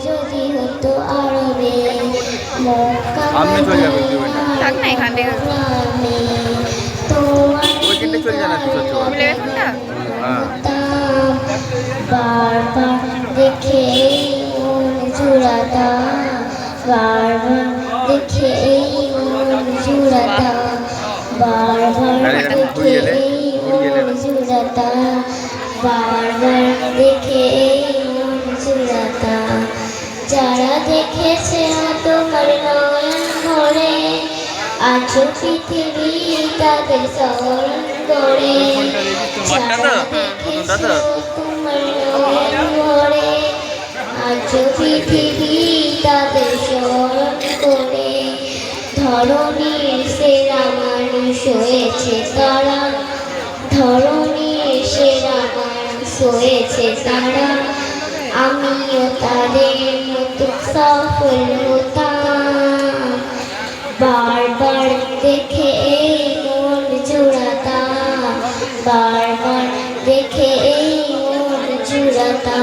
যদি হতো আরবে মক্কা বারবার দেখে মন জুড়াতা, বারবার দেখে মন জুড়াতা, বারবার দেখে মন জুড়াতা, বারবার দেখে মন জুড়াতা। যারা দেখেছে তোমার নয়ন ভরে আছো পৃথিবী তাদের স্মরণ করে। যারা দেখেছে তোমার নয়ন ভরে আছো পৃথিবী তাদের স্মরণ করে। ধরণীর সেরা মানুষ হয়েছে তারা, ধরণীর সেরা মানুষ হয়েছে তারা। আমিও তাদের মতো সফল হতাম, বারবার দেখে মন জুড়াতা, বারবার দেখে মন জুড়াতা,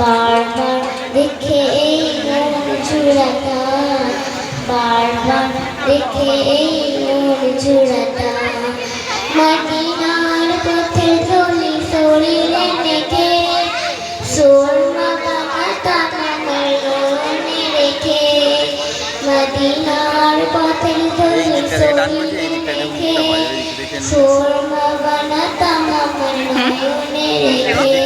বারবার দেখে মন জুড়াতা, বারবার দেখে মন জুড়াতা। মদিনার পথে ধুলি শরীরে মেখে সুরমা বানাতা আমার নয়নে রেখে। মদিনার পথে ধুলি শরীরে মেখে সুরমা বানাতা আমার নয়নে রেখে।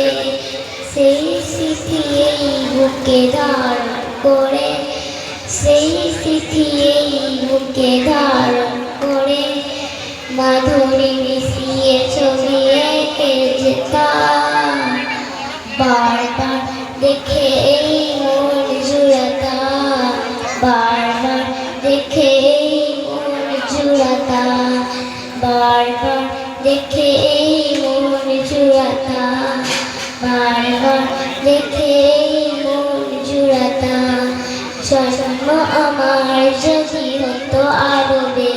সেই স্মৃতি এই বুকে ধারণ করে, সেই স্মৃতি এই বুকে ধারণ করে। মাধুরী মিশিয়ে ছবি এঁকে যেতাম, বারবার দেখে মন জুড়াতা, বারবার দেখে মন জুড়াতা, বারবার দেখে মন জুড়াতা, বারবার দেখে মন জুড়াতা। জন্ম আমার যদি হতো আরবে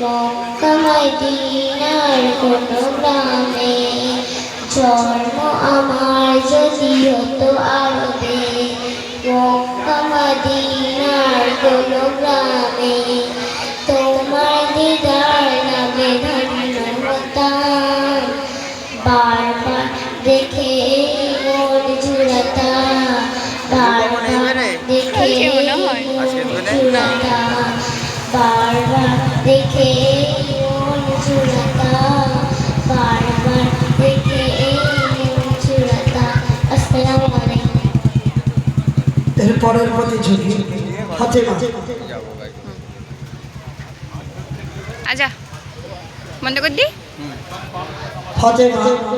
মক্কা মদিনার কোনো গ্রামে, জন্ম আমার যদি হতো আরবে মক্কা মদিনার কোনো গ্রামে। তোমার দিদার নামে ধন্য হতাম, বারবার দেখে মন জুড়াতা, বারবার দেখে মন জুড়াতা, বারবার দেখে মন জুড়াতা, বারবার দেখে মন জুড়াতা। আসসালামু আলাইকুম। এরপরের প্রতিযোগী ফাতেমা। আচ্ছা বন্ধ করে দি। ফাতেমা